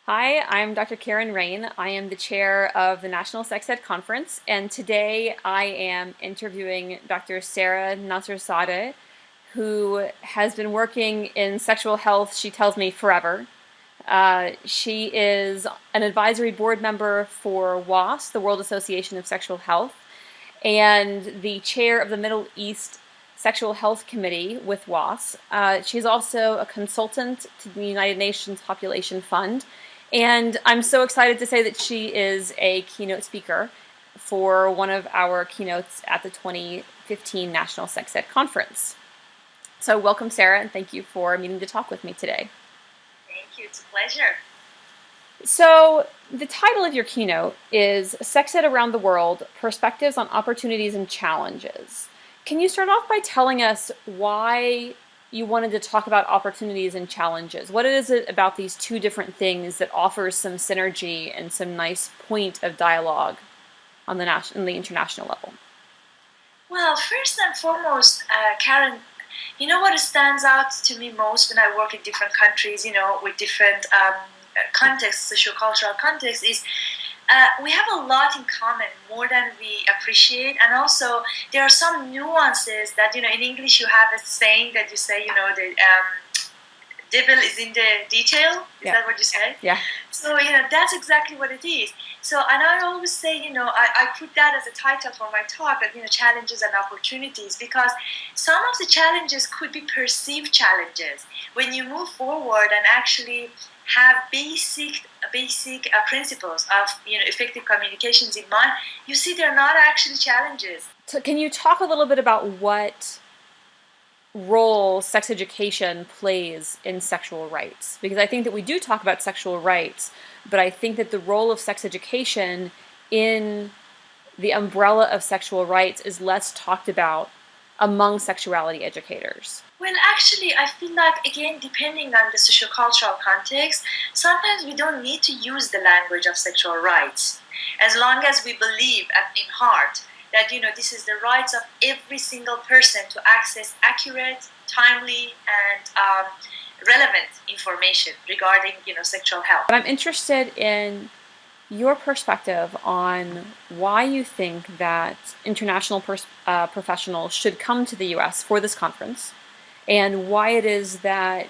Hi, I'm Dr. Karen Rain. I am the chair of the National Sex Ed Conference, and today I am interviewing Dr. Sara Nasserzadeh, who has been working in sexual health, she tells me, forever. She is an advisory board member for WAS, the World Association of Sexual Health, and the chair of the Middle East Sexual Health Committee with WAS. She's also a consultant to the United Nations Population Fund, and I'm so excited to say that she is a keynote speaker for one of our keynotes at the 2015 National Sex Ed Conference. So welcome, Sara, and thank you for meeting to talk with me today. Thank you. It's a pleasure. So the title of your keynote is Sex Ed Around the World, Perspectives on Opportunities and Challenges. Can you start off by telling us why you wanted to talk about opportunities and challenges? What is it about these two different things that offers some synergy and some nice point of dialogue on the international level? Well, first and foremost, Karen, you know what stands out to me most when I work in different countries, with different contexts, sociocultural contexts, is we have a lot in common, more than we appreciate. And also, there are some nuances that, in English you have a saying that you say, the devil is in the detail. Is that what you say? Yeah. So, that's exactly what it is. So, and I always say, I put that as a title for my talk, that, challenges and opportunities, because some of the challenges could be perceived challenges. When you move forward and actually have basic principles of, effective communications in mind, you see they're not actually challenges. So can you talk a little bit about what role sex education plays in sexual rights? Because I think that we do talk about sexual rights, but I think that the role of sex education in the umbrella of sexual rights is less talked about among sexuality educators. Well, actually, I feel like, again, depending on the sociocultural context, sometimes we don't need to use the language of sexual rights, as long as we believe in heart that, this is the rights of every single person to access accurate, timely, and relevant information regarding, sexual health. But I'm interested in your perspective on why you think that international professionals should come to the U.S. for this conference, and why it is that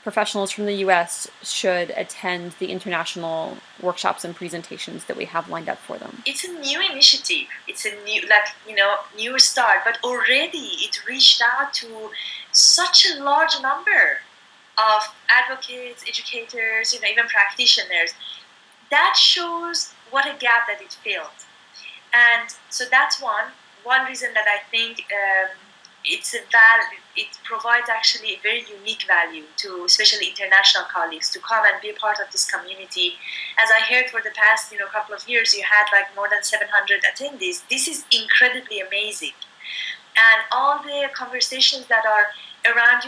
professionals from the U.S. should attend the international workshops and presentations that we have lined up for them. It's a new initiative. It's a new start, but already it reached out to such a large number of advocates, educators, even practitioners. That shows what a gap that it filled. And so that's one reason that I think it provides actually a very unique value to especially international colleagues to come and be a part of this community. As I heard, for the past couple of years, you had like more than 700 attendees. This is incredibly amazing. And all the conversations that are around,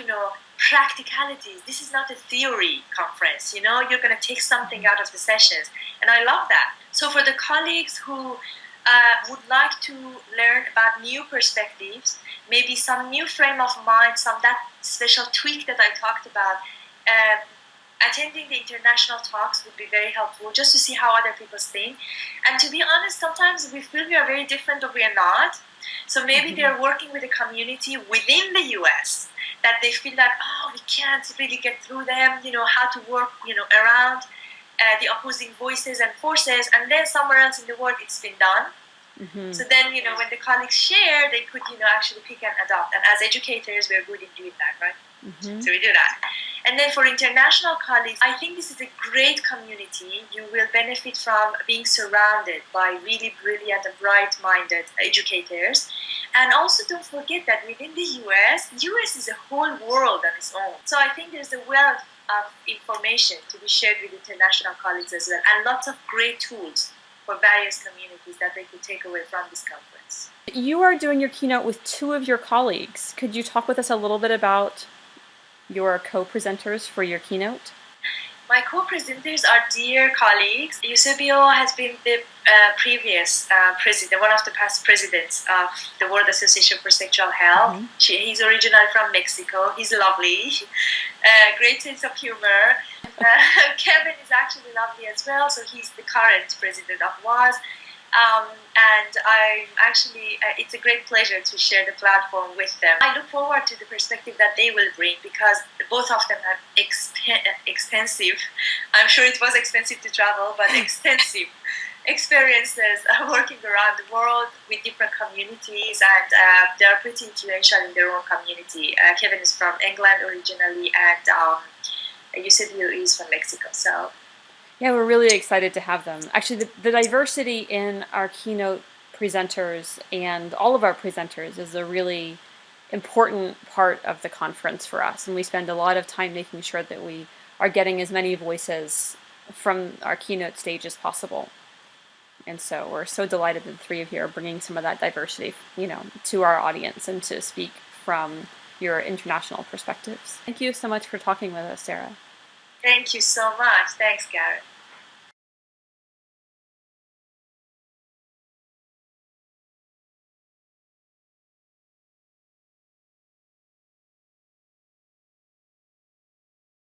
practicalities. This is not a theory conference. You're going to take something out of the sessions. And I love that. So for the colleagues who would like to learn about new perspectives, maybe some new frame of mind, that special tweak that I talked about, attending the international talks would be very helpful, just to see how other people think. And to be honest, sometimes we feel we are very different, but we are not. So maybe they're working with a community within the US that they feel that, we can't really get through them, how to work, around the opposing voices and forces, and then somewhere else in the world it's been done. Mm-hmm. So then, when the colleagues share, they could, actually pick and adopt. And as educators, we're good in doing that, right? Mm-hmm. So we do that. And then for international colleagues, I think this is a great community. You will benefit from being surrounded by really brilliant and bright-minded educators. And also don't forget that within the US is a whole world on its own. So I think there's a wealth of information to be shared with international colleagues as well, and lots of great tools for various communities that they could take away from this conference. You are doing your keynote with two of your colleagues. Could you talk with us a little bit about your co-presenters for your keynote? My co-presenters are dear colleagues. Eusebio has been the previous president, one of the past presidents of the World Association for Sexual Health. He's originally from Mexico. He's lovely, great sense of humor. Kevin is actually lovely as well, so he's the current president of WAS. And I'm actually, it's a great pleasure to share the platform with them. I look forward to the perspective that they will bring, because both of them have extensive, I'm sure it was expensive to travel, but extensive experiences working around the world with different communities, and they're pretty influential in their own community. Kevin is from England originally, and Eusebio is from Mexico. So yeah, we're really excited to have them. Actually, the diversity in our keynote presenters and all of our presenters is a really important part of the conference for us. And we spend a lot of time making sure that we are getting as many voices from our keynote stage as possible. And so we're so delighted that the three of you are bringing some of that diversity, to our audience and to speak from your international perspectives. Thank you so much for talking with us, Sara. Thank you so much. Thanks, Garrett.